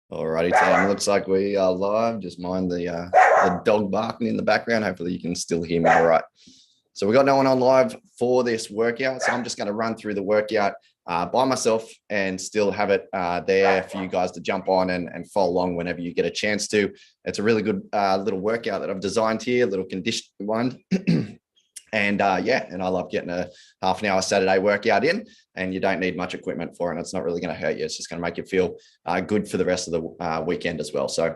Alrighty, team. Looks like we are live. Just mind the dog barking in the background. Hopefully you can still hear me all right. So we got no one on live for this workout. So I'm just going to run through the workout by myself and still have it there for you guys to jump on and follow along whenever you get a chance to. It's a really good little workout that I've designed here, a little conditioning one. And and I love getting a half an hour Saturday workout in, and you don't need much equipment for it. It's not really going to hurt you. It's just going to make you feel good for the rest of the weekend as well. So, all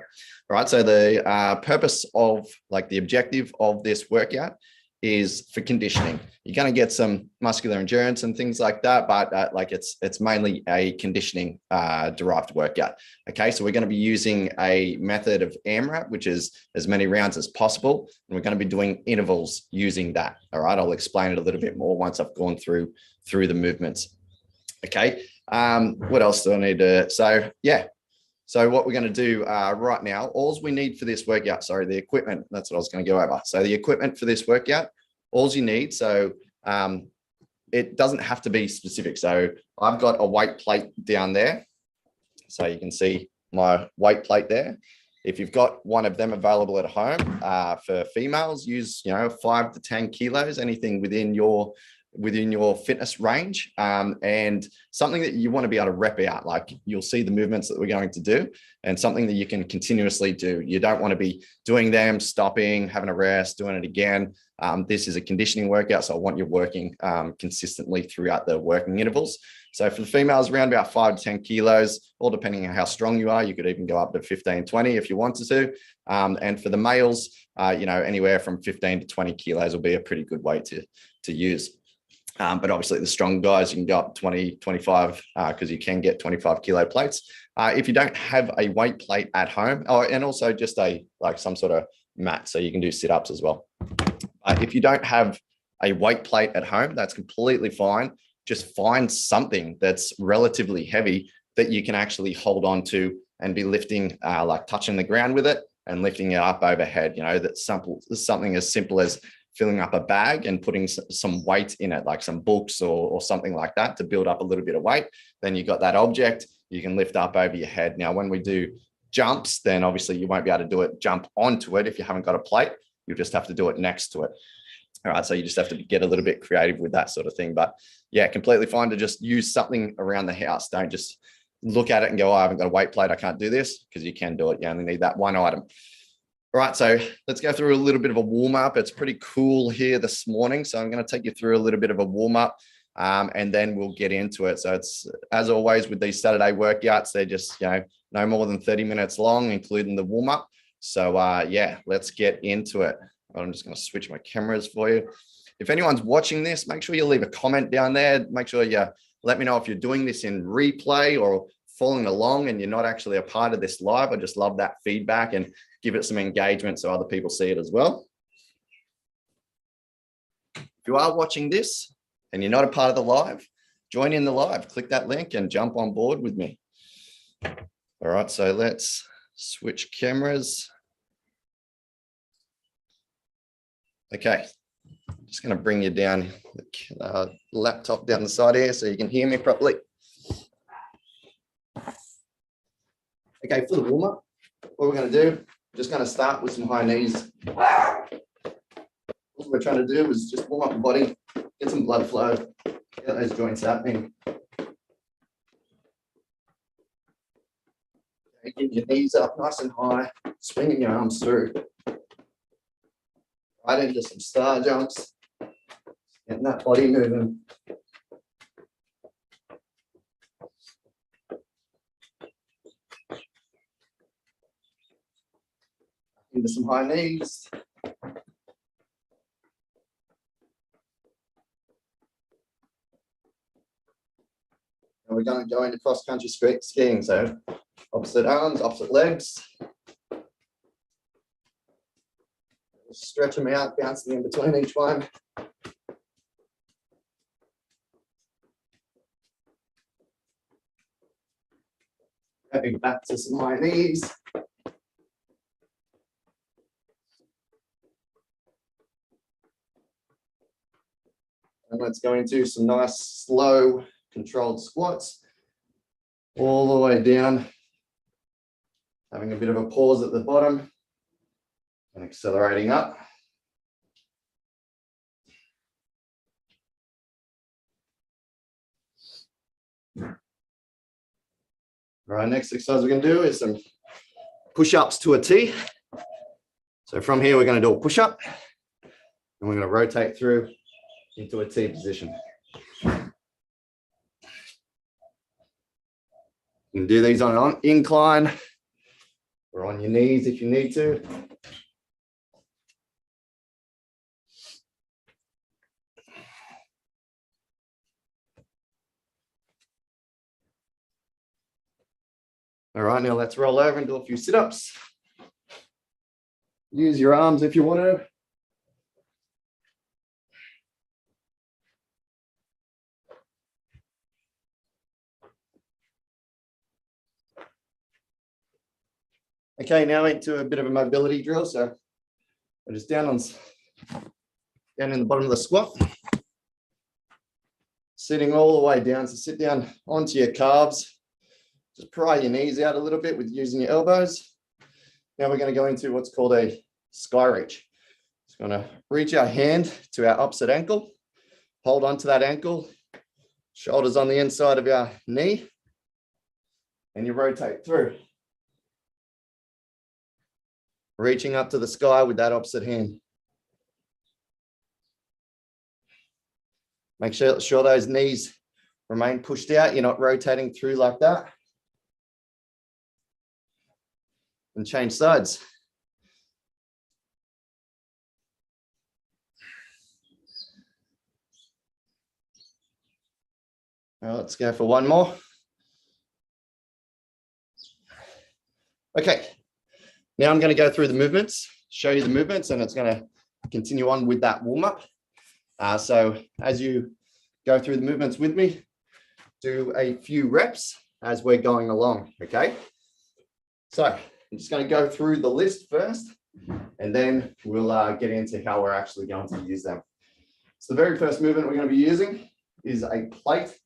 right. So the purpose of the objective of this workout is for conditioning. You're going to get some muscular endurance and things like that, but it's mainly a conditioning derived workout. Okay, so we're going to be using a method of AMRAP, which is as many rounds as possible, and we're going to be doing intervals using that. All right, I'll explain it a little bit more once I've gone through the movements. Okay, what else do I need to? So what we're going to do right now, all we need for this workout, the equipment, that's what I was going to go over. So the equipment for this workout, all you need, it doesn't have to be specific. So I've got a weight plate down there. So you can see my weight plate there. If you've got one of them available at home for females, use 5 to 10 kilos, anything within your fitness range, and something that you want to be able to rep out. Like, you'll see the movements that we're going to do, and something that you can continuously do. You don't want to be doing them, stopping, having a rest, doing it again. This is a conditioning workout, so I want you working consistently throughout the working intervals. So for the females, around about 5 to 10 kilos, all depending on how strong you are. You could even go up to 15, 20 if you wanted to. And for the males, anywhere from 15 to 20 kilos will be a pretty good weight to use. But obviously the strong guys, you can go up 20, 25, because you can get 25 kilo plates. If you don't have a weight plate at home, and also just some sort of mat, so you can do sit-ups as well. If you don't have a weight plate at home, that's completely fine. Just find something that's relatively heavy that you can actually hold on to and be lifting, touching the ground with it and lifting it up overhead. That's something as simple as filling up a bag and putting some weight in it, like some books or something like that, to build up a little bit of weight. Then you've got that object you can lift up over your head. Now, when we do jumps, then obviously you won't be able to do it, jump onto it if you haven't got a plate. You'll just have to do it next to it. All right, so you just have to get a little bit creative with that sort of thing. But yeah, completely fine to just use something around the house. Don't just look at it and go, I haven't got a weight plate, I can't do this, because you can do it. You only need that one item. All right, so let's go through a little bit of a warm-up. It's pretty cool here this morning, so I'm going to take you through a little bit of a warm-up, and then we'll get into it. So it's, as always with these Saturday workouts, they're just no more than 30 minutes long, including the warm-up. So let's get into it. I'm just going to switch my cameras for you. If anyone's watching this, make sure you leave a comment down there. Make sure you let me know if you're doing this in replay or following along and you're not actually a part of this live. I just love that feedback, and give it some engagement so other people see it as well. If you are watching this and you're not a part of the live, join in the live. Click that link and jump on board with me. All right, so let's switch cameras. Okay, just going to bring you down the laptop down the side here so you can hear me properly. Okay, for the warm-up, what we're going to do, just going to start with some high knees. What we're trying to do is just warm up the body, get some blood flow, get those joints happening. Okay, get your knees up nice and high, swinging your arms through. Right into some star jumps, getting that body moving. Into some high knees. And we're going to go into cross-country skiing. So opposite arms, opposite legs. Stretch them out, bouncing in between each one. Going back to some high knees. And let's go into some nice, slow, controlled squats all the way down Having a bit of a pause at the bottom and accelerating up. All right, next exercise we're going to do is some push-ups to a T. So from here, we're going to do a push-up and we're going to rotate through into a T position. You can do these on an incline or on your knees if you need to. All right, now let's roll over and do a few sit-ups. Use your arms if you want to. Okay, now into a bit of a mobility drill. So we're just down in the bottom of the squat. Sitting all the way down. So sit down onto your calves. Just pry your knees out a little bit with using your elbows. Now we're going to go into what's called a sky reach. Just going to reach our hand to our opposite ankle. Hold on to that ankle. Shoulders on the inside of our knee. And you rotate through. Reaching up to the sky with that opposite hand. Make sure those knees remain pushed out. You're not rotating through like that. And change sides. Now let's go for one more. Okay. Now I'm going to go through the movements, show you the movements, and it's going to continue on with that warm-up. So as you go through the movements with me, do a few reps as we're going along, okay? So I'm just going to go through the list first, and then we'll get into how we're actually going to use them. So the very first movement we're going to be using is a plate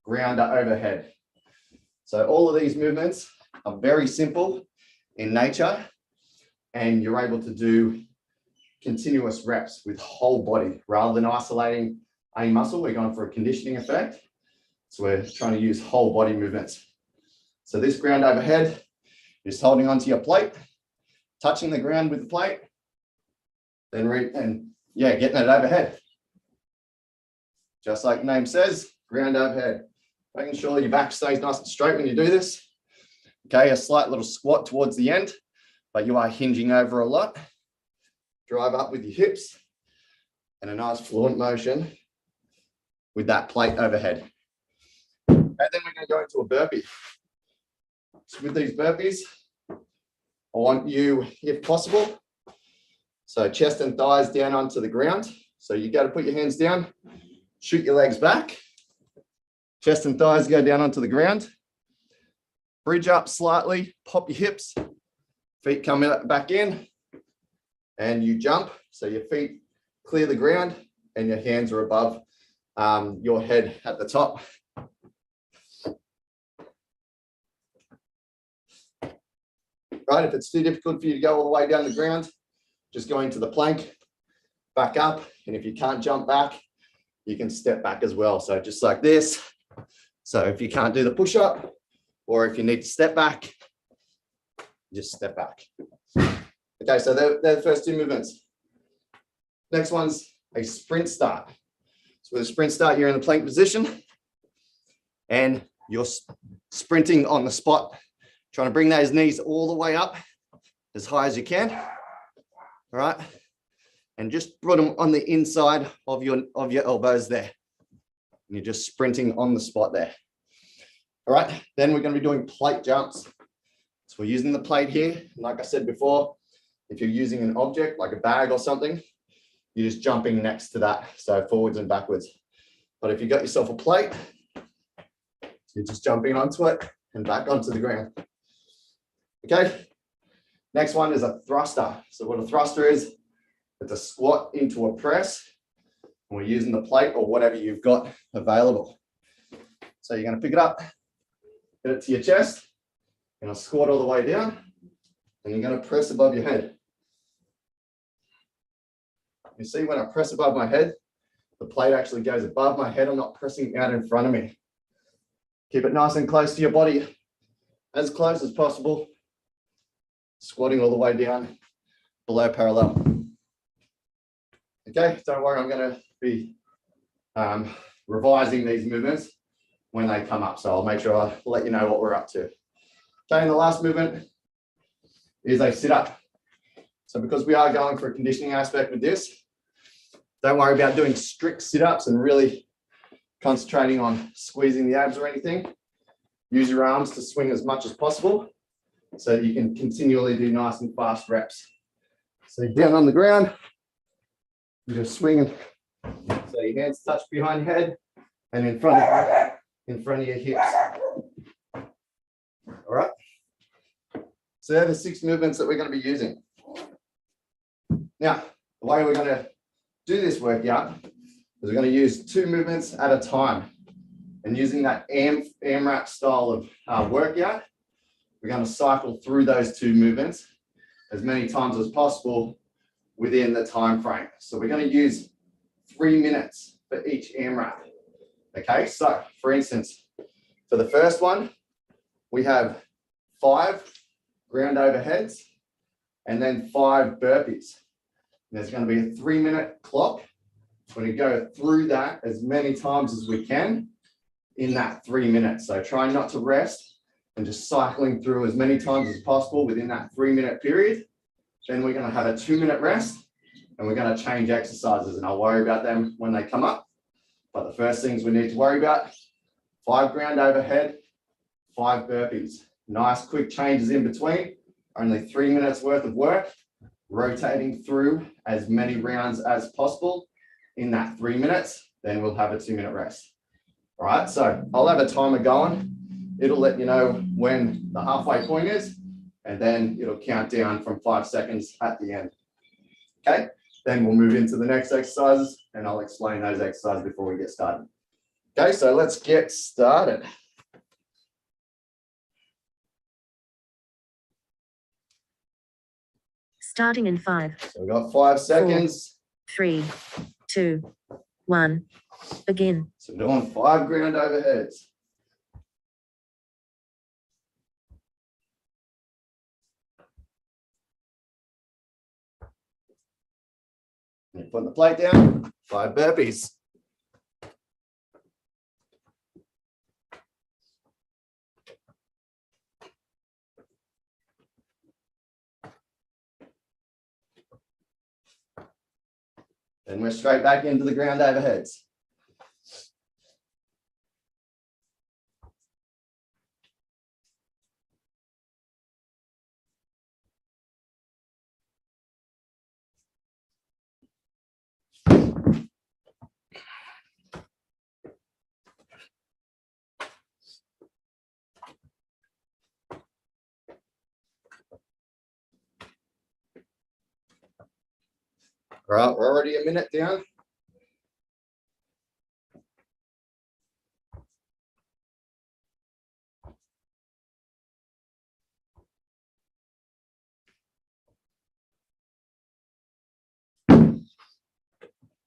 grounder overhead. So all of these movements are very simple in nature, and you're able to do continuous reps with whole body rather than isolating a muscle. We're going for a conditioning effect. So we're trying to use whole body movements. So this ground overhead, just holding onto your plate, touching the ground with the plate, then getting it overhead. Just like the name says, ground overhead. Making sure your back stays nice and straight when you do this. Okay, a slight little squat towards the end, but you are hinging over a lot. Drive up with your hips and a nice fluent motion with that plate overhead. And then we're going to go into a burpee. So with these burpees, I want you, if possible, so chest and thighs down onto the ground. So you got to put your hands down, shoot your legs back. Chest and thighs go down onto the ground. Bridge up slightly, pop your hips, feet come back in, and you jump. So your feet clear the ground and your hands are above your head at the top. Right, if it's too difficult for you to go all the way down the ground, just go into the plank, back up, and if you can't jump back, you can step back as well. So just like this. So if you can't do the push-up, or if you need to step back, just step back. Okay, so they're the first two movements. Next one's a sprint start. So with a sprint start, you're in the plank position and you're sprinting on the spot, trying to bring those knees all the way up as high as you can. All right, and just put them on the inside of your elbows there. And you're just sprinting on the spot there. All right, then we're going to be doing plate jumps. So we're using the plate here. Like I said before, if you're using an object like a bag or something, you're just jumping next to that. So forwards and backwards. But if you got yourself a plate, you're just jumping onto it and back onto the ground. Okay, next one is a thruster. So what a thruster is, it's a squat into a press. And we're using the plate or whatever you've got available. So you're going to pick it up, get it to your chest, and I'll squat all the way down. and you're going to press above your head. You see when I press above my head, the plate actually goes above my head. I'm not pressing out in front of me. Keep it nice and close to your body, as close as possible. Squatting all the way down below parallel. Okay, don't worry, I'm going to be revising these movements when they come up. So I'll make sure I let you know what we're up to. Okay, and the last movement is a sit-up. So because we are going for a conditioning aspect with this, don't worry about doing strict sit-ups and really concentrating on squeezing the abs or anything. Use your arms to swing as much as possible so that you can continually do nice and fast reps. So down on the ground, you're just swinging. So your hands touch behind your head and in front of your hips. All right. So they're the 6 movements that we're going to be using. Now, the way we're going to do this workout is we're going to use 2 movements at a time. And using that AMRAP style of workout, we're going to cycle through those 2 movements as many times as possible within the time frame. So we're going to use 3 minutes for each AMRAP. Okay, so for instance, for the first one, we have 5 ground overheads and then 5 burpees. And there's going to be a 3-minute clock. We're going to go through that as many times as we can in that 3 minutes. So try not to rest and just cycling through as many times as possible within that 3-minute period. Then we're going to have a 2-minute rest and we're going to change exercises, and I'll worry about them when they come up. But the first things we need to worry about, 5 ground overhead, 5 burpees. Nice quick changes in between, only 3 minutes worth of work, rotating through as many rounds as possible in that 3 minutes. Then we'll have a 2-minute rest. All right, so I'll have a timer going. It'll let you know when the halfway point is, and then it'll count down from 5 seconds at the end. Okay, then we'll move into the next exercises and I'll explain those exercises before we get started. Okay, so let's get started. Starting in 5. So we've got 5 seconds. 4, 3, 2, 1. Begin. So we're doing 5 ground overheads. And you put the plate down, 5 burpees. Then we're straight back into the ground overheads. All right, we're already a minute down.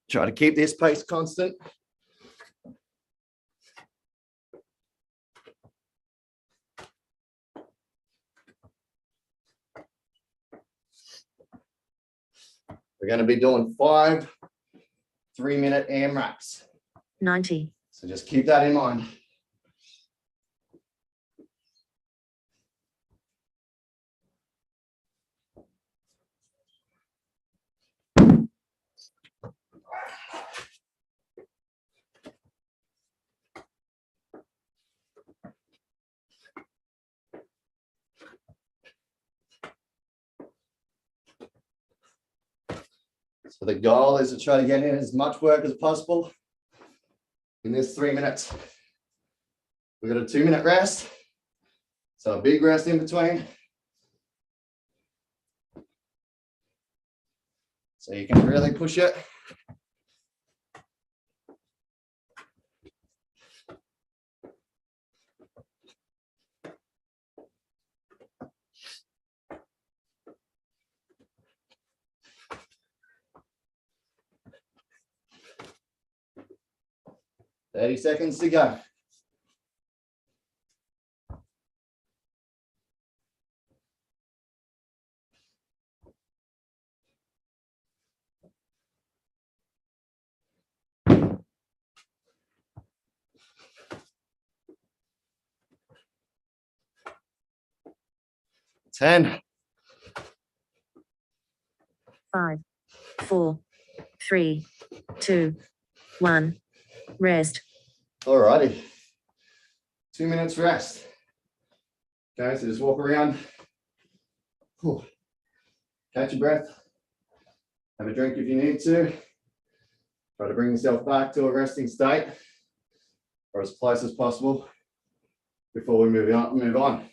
Try to keep this pace constant. We're going to be doing 5 3-minute AMRAPs. 90. So just keep that in mind. So the goal is to try to get in as much work as possible in this 3 minutes. We've got a 2-minute rest. So a big rest in between. So you can really push it. 30 seconds to go. Ten. 5, 4, 3, 2, 1. Rest. Alrighty. 2 minutes rest. Okay, so just walk around. Whew. Catch your breath. Have a drink if you need to. Try to bring yourself back to a resting state or as close as possible before we move on.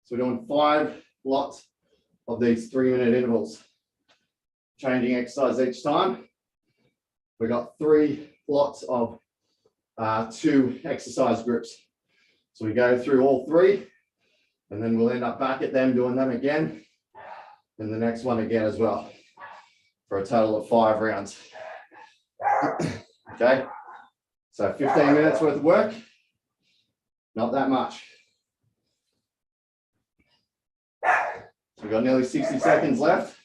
So we're doing 5 lots of these 3-minute intervals. Changing exercise each time. We got 3 lots of 2 exercise groups. So we go through all 3 and then we'll end up back at them doing them again and the next one again as well for a total of 5 rounds. Okay, so 15 minutes worth of work, not that much. So we've got nearly 60 seconds left.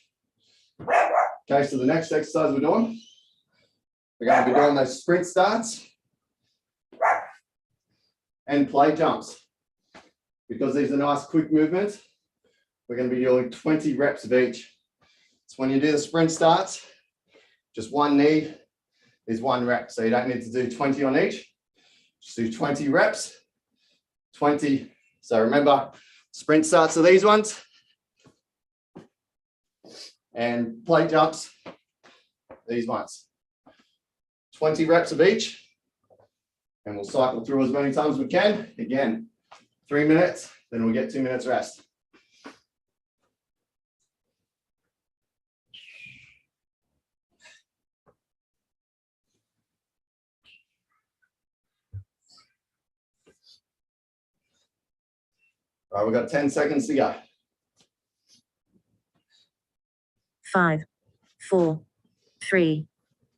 Okay, so the next exercise we're doing, we're going to be doing those sprint starts and plate jumps. Because these are nice quick movements, we're going to be doing 20 reps of each. So when you do the sprint starts, just one knee is 1 rep. So you don't need to do 20 on each. Just do 20 reps, 20. So remember, sprint starts are these ones. And plate jumps, these ones. 20 reps of each. And we'll cycle through as many times as we can. Again, 3 minutes, then we'll get 2 minutes rest. All right, we've got 10 seconds to go. 5, 4, 3,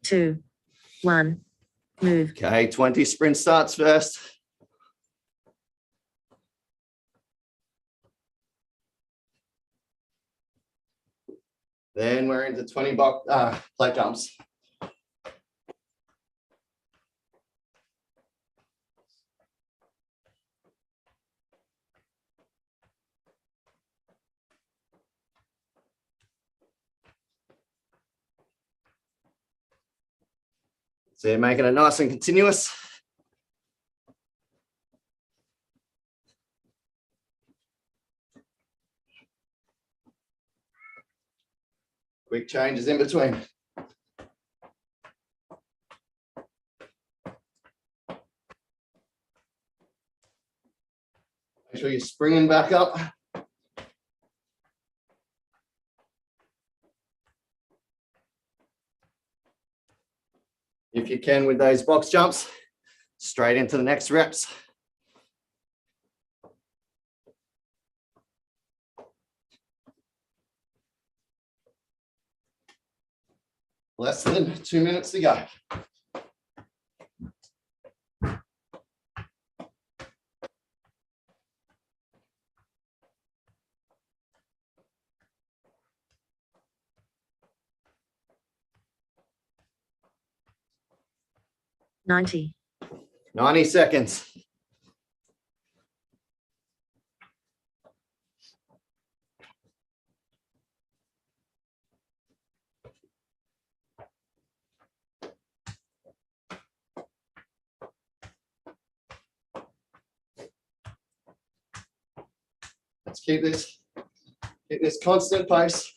2, 1. Move. Okay, 20 sprint starts first. Then we're into 20 plate jumps. So you're making it nice and continuous. Quick changes in between. Make sure you're springing back up. If you can with those box jumps, straight into the next reps. Less than 2 minutes to go. Ninety 90 seconds. Let's keep this constant pace.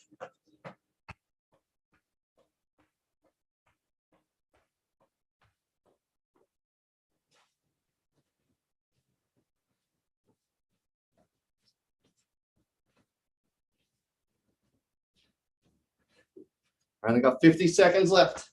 Only got 50 seconds left.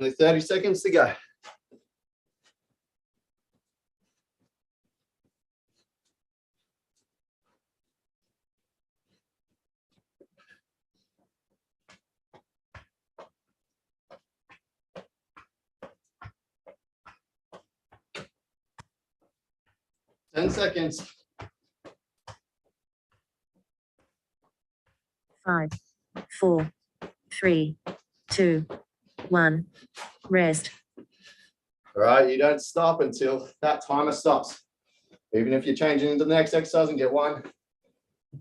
Only 30 seconds to go. Ten seconds. 5, 4, 3, 2, 1. Rest. All right, you don't stop until that timer stops. Even if you're changing into the next exercise and get one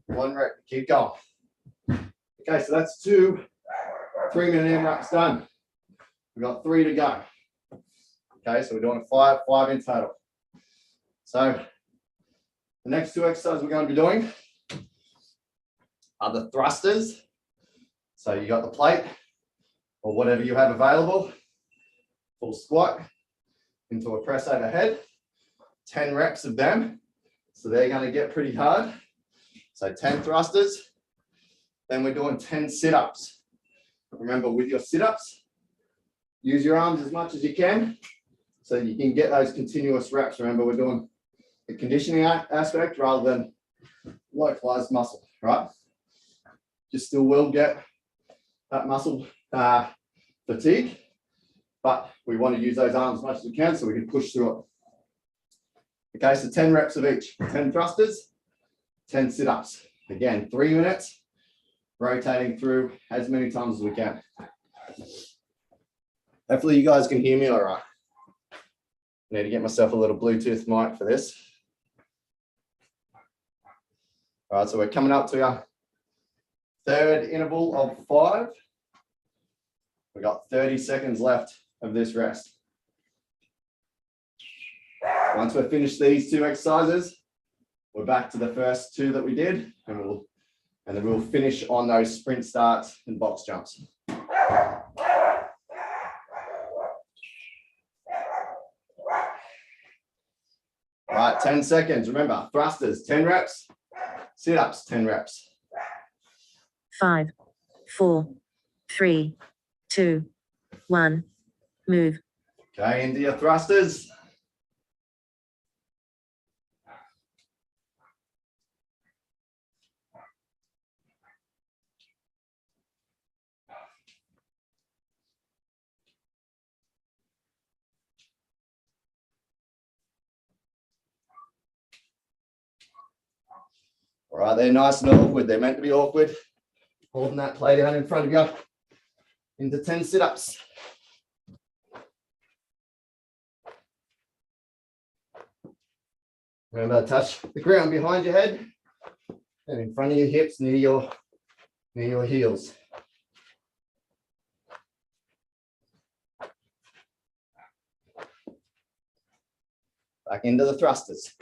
rep, keep going. Okay, so that's 2 3-minute AMRAPs done. We've got 3 to go. Okay, so we're doing 5 in total. So the next 2 exercises we're going to be doing are the thrusters. So you got the plate or whatever you have available, full squat into a press overhead, 10 reps of them. So they're going to get pretty hard. So 10 thrusters. Then we're doing 10 sit-ups. Remember, with your sit-ups, use your arms as much as you can so you can get those continuous reps. Remember, we're doing the conditioning aspect rather than localized muscle, right? You still will get that muscle fatigue, but we want to use those arms as much as we can so we can push through it. Okay, so 10 reps of each, 10 thrusters, 10 sit-ups. Again, 3 minutes, rotating through as many times as we can. Hopefully you guys can hear me all right. I need to get myself a little Bluetooth mic for this. All right, so we're coming up to our 3rd interval of 5. We've got 30 seconds left of this rest. Once we've finished these 2 exercises, we're back to the first 2 that we did, and then we'll finish on those sprint starts and box jumps. All right, 10 seconds. Remember, thrusters, 10 reps, sit-ups, 10 reps. 5, 4, 3, 2, 1. Move. Okay, into your thrusters. All right, they're nice and awkward. They're meant to be awkward. Holding that plate down in front of you into 10 sit-ups. Remember, touch the ground behind your head and in front of your hips, near your heels. Back into the thrusters.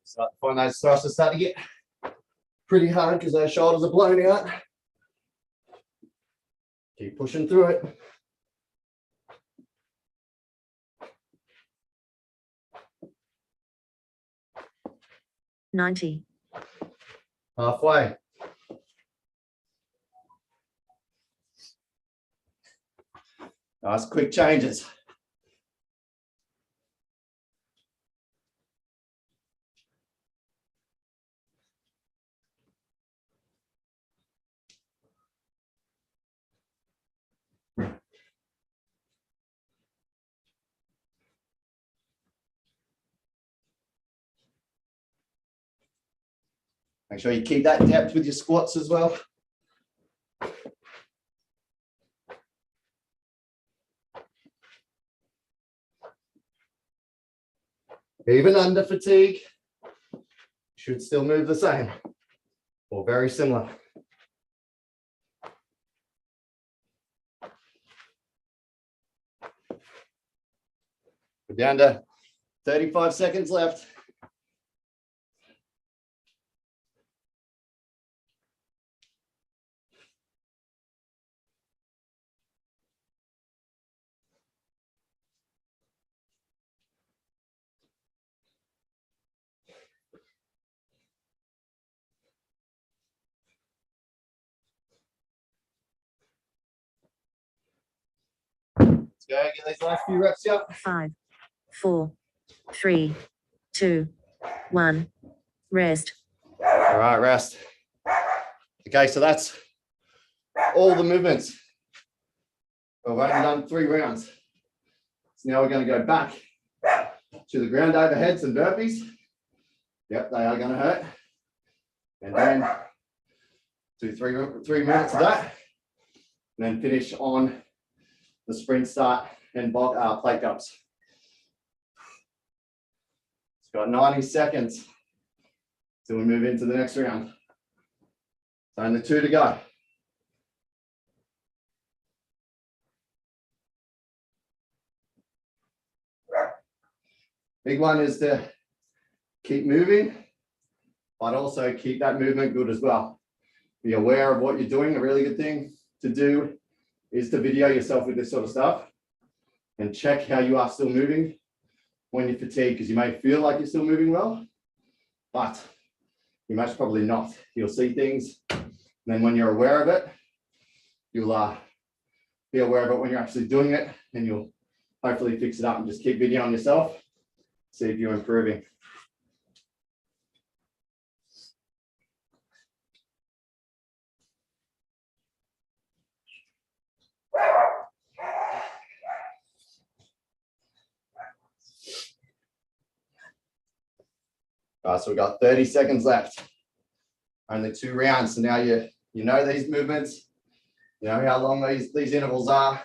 Start to find those thrusters start to get pretty hard because those shoulders are blown out. Keep pushing through it. $90. Halfway. Nice quick changes. Make sure you keep that depth with your squats as well. Even under fatigue, should still move the same or very similar. We're down to 35 seconds left. Okay, get these last few reps up. 5, 4, 3, 2, 1. Rest. All right, rest. Okay, so that's all the movements. We've only done 3 rounds. So now we're going to go back to the ground overheads and burpees. Yep, they are going to hurt. And then do three minutes of that. And then finish on the sprint start and plate jumps. It's got 90 seconds till we move into the next round. So only 2 to go. Big one is to keep moving, but also keep that movement good as well. Be aware of what you're doing. A really good thing to do is to video yourself with this sort of stuff and check how you are still moving when you're fatigued, because you may feel like you're still moving well, but you most probably not. You'll see things, and then when you're aware of it, you'll be aware of it when you're actually doing it, and you'll hopefully fix it up and just keep videoing yourself. See if you're improving. All right, so we've got 30 seconds left. Only 2 rounds. So now you know these movements, you know how long these intervals are,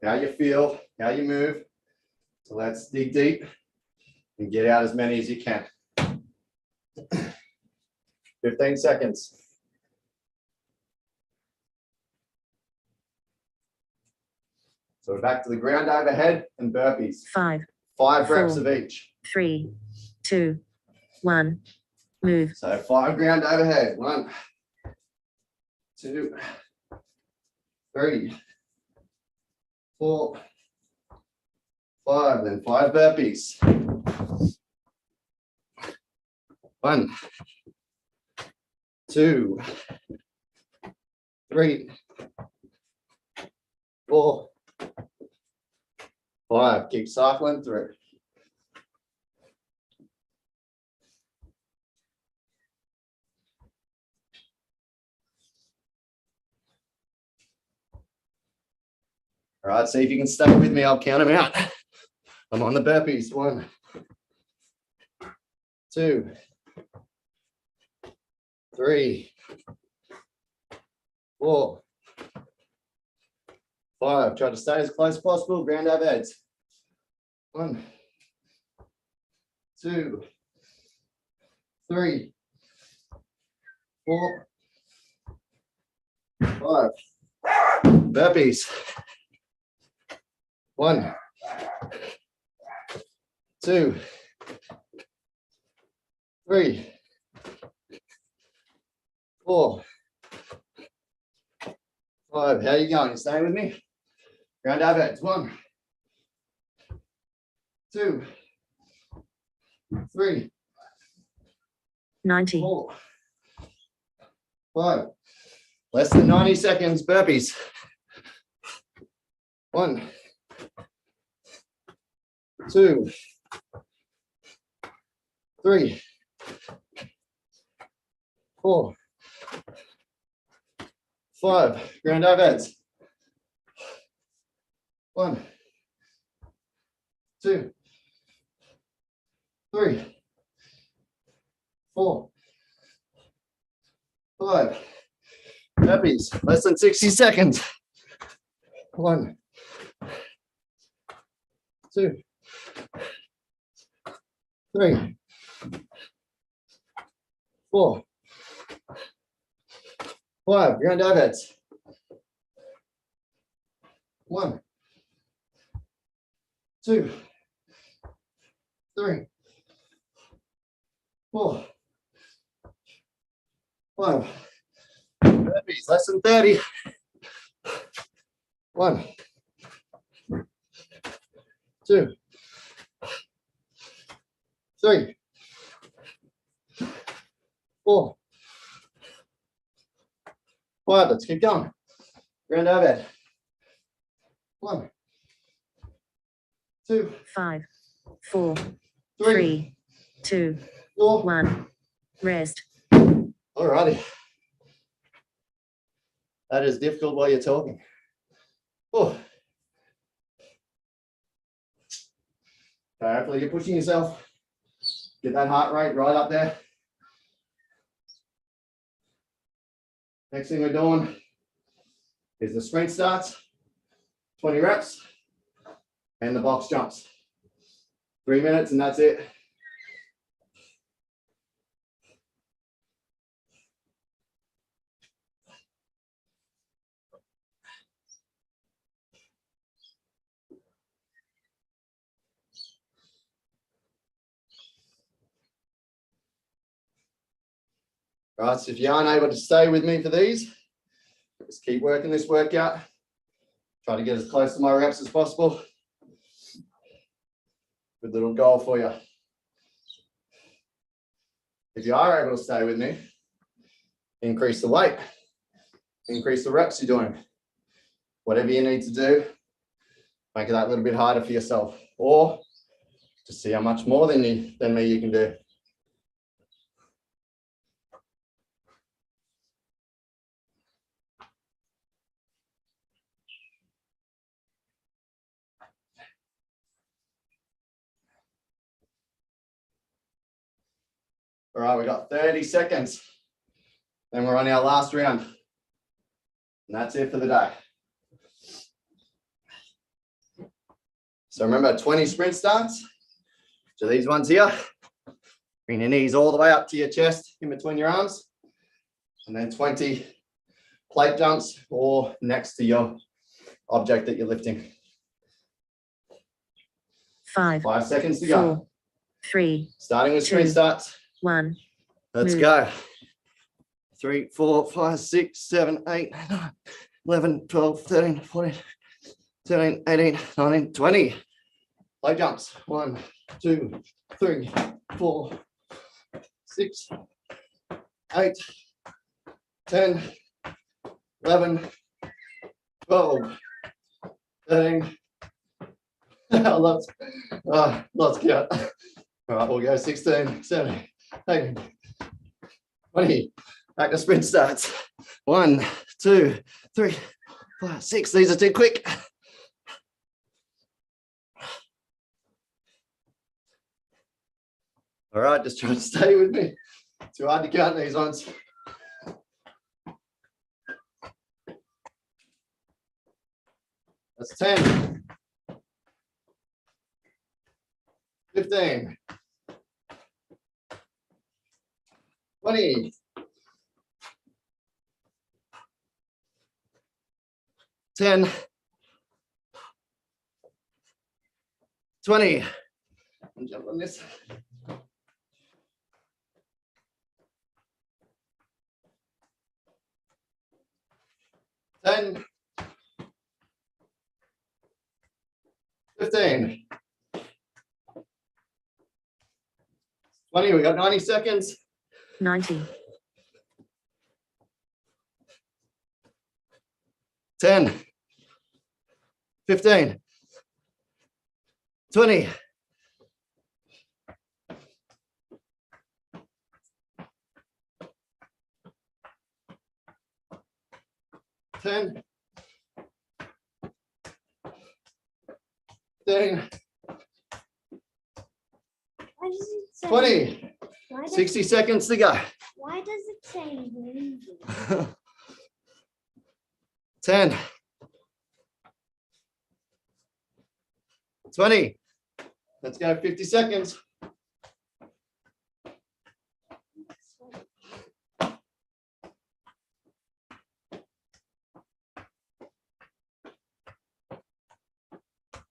how you feel, how you move. So let's dig deep and get out as many as you can. 15 seconds. So we're back to the ground overhead and burpees. 5, 5 reps 4, of each. 3, 2, 1. Move. So 5 ground overhead. 1, 2, 3, 4, 5. Then 5 burpees. 1, 2, 3, 4, 5. Keep cycling through. All right, see if you can stay with me. I'll count them out. I'm on the burpees. 1, 2, 3, 4, 5. Try to stay as close as possible. Ground overheads. 1, 2, 3, 4, 5. Burpees. 1, 2, 3, 4, 5. How are you going? You staying with me? Ground overheads. 1, 2, 3, 90. 4, 5. Less than 90 seconds. Burpees. 1, 2, 3, 4, 5. Ground overheads. 1, 2, 3, 4, 5. Burpees. Less than 60 seconds. 1, 2, 3, 4, 5. Ground overheads. 1, 2, 3, 4, 5. Burpees. Less than 30. 1, 2, 3, 4, 5. Let's keep going. Ground overhead. 1, 2, 5, 4, 3, 3, 2, 4. 1. Rest. Alrighty. That is difficult while you're talking. Oh. Okay, hopefully you're pushing yourself. Get that heart rate right up there. Next thing we're doing is the sprint starts, 20 reps, and the box jumps. 3 minutes and that's it. Right, so if you aren't able to stay with me for these, just keep working this workout. Try to get as close to my reps as possible. Good little goal for you. If you are able to stay with me, increase the weight, increase the reps you're doing. Whatever you need to do, make it that little bit harder for yourself, or just see how much more than me you can do. All right, we got 30 seconds. Then we're on our last round. And that's it for the day. So remember, 20 sprint starts. So these ones here, bring your knees all the way up to your chest in between your arms. And then 20 plate jumps or next to your object that you're lifting. 5, 5 seconds to go. 4, 3, Starting with sprint 2, starts. 1. Let's Move. go. 3, 4, 5, 6, 7, 8, 9, 11, 12, 13, 14, 17, 18, 19, 20. Plate jumps. 1, 2, 3, 4, 6, 8, 10, 11, 12, 13. Let's get. All right, we'll go 16, 17, 18, 20. Back to sprint starts. 1, 2, 3, 4, 6. These are too quick. All right, just try to stay with me. Too hard to count these ones. That's 10. 15. 20. 10. 20. And jump on this. 10. 15. 20. We got 90 seconds. 90. 10. 15. 20. 10. 15. Why does it say? 20. Why does 60 seconds to go. Why does it say moving? 10. 20. Let's go 50 seconds.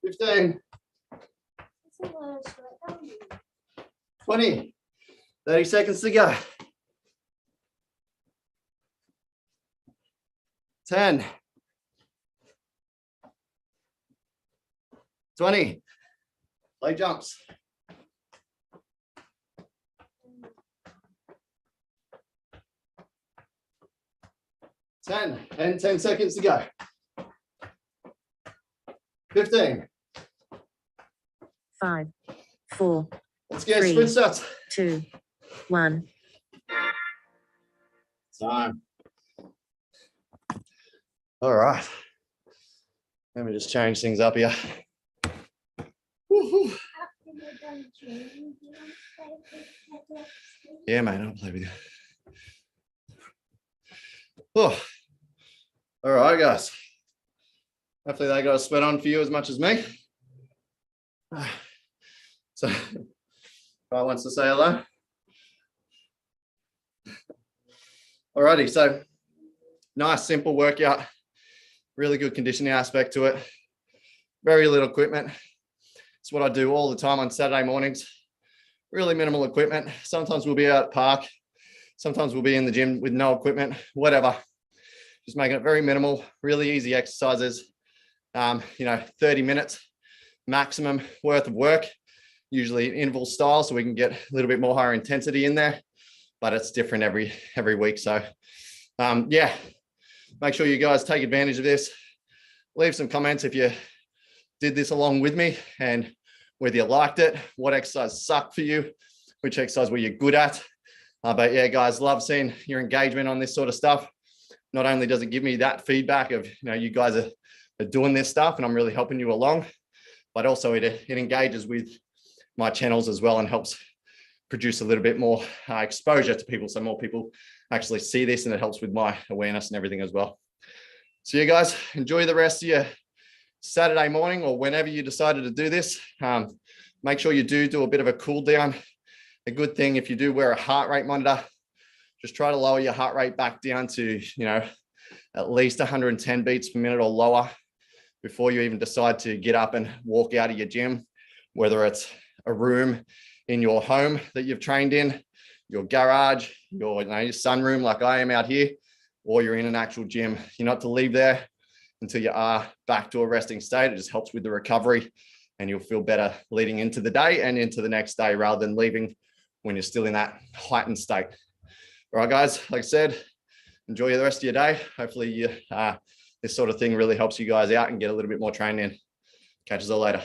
15. 20. 30 seconds to go. 10. 20. Play jumps. 10 and 10 seconds to go. 15. 5, 4, Let's get 3. sprint sets. 2, 1. Time. All right. Let me just change things up here. Woo-hoo. After we're done training, do you want to play with the Yeah, mate, I'll play with you. Oh. All right, guys. Hopefully they got a sweat on for you as much as me. So, Guy wants to say hello. Alrighty, so nice, simple workout. Really good conditioning aspect to it. Very little equipment. It's what I do all the time on Saturday mornings. Really minimal equipment. Sometimes we'll be out at the park. Sometimes we'll be in the gym with no equipment, whatever. Just making it very minimal, really easy exercises. 30 minutes maximum worth of work, usually interval style, so we can get a little bit more higher intensity in there, but it's different every week. So yeah, make sure you guys take advantage of this. Leave some comments if you did this along with me and whether you liked it, what exercise sucked for you, which exercise were you good at. But yeah, guys, love seeing your engagement on this sort of stuff. Not only does it give me that feedback of, you guys are doing this stuff and I'm really helping you along, but also it engages with my channels as well and helps produce a little bit more exposure to people. So more people actually see this and it helps with my awareness and everything as well. So you guys enjoy the rest of your Saturday morning or whenever you decided to do this. Make sure you do a bit of a cool down. A good thing if you do wear a heart rate monitor, just try to lower your heart rate back down to, at least 110 beats per minute or lower before you even decide to get up and walk out of your gym, whether it's a room in your home that you've trained in, your garage, your sunroom like I am out here, or you're in an actual gym. You're not to leave there until you are back to a resting state. It just helps with the recovery and you'll feel better leading into the day and into the next day rather than leaving when you're still in that heightened state. All right, guys, like I said, enjoy the rest of your day. Hopefully this sort of thing really helps you guys out and get a little bit more training in. Catch us all later.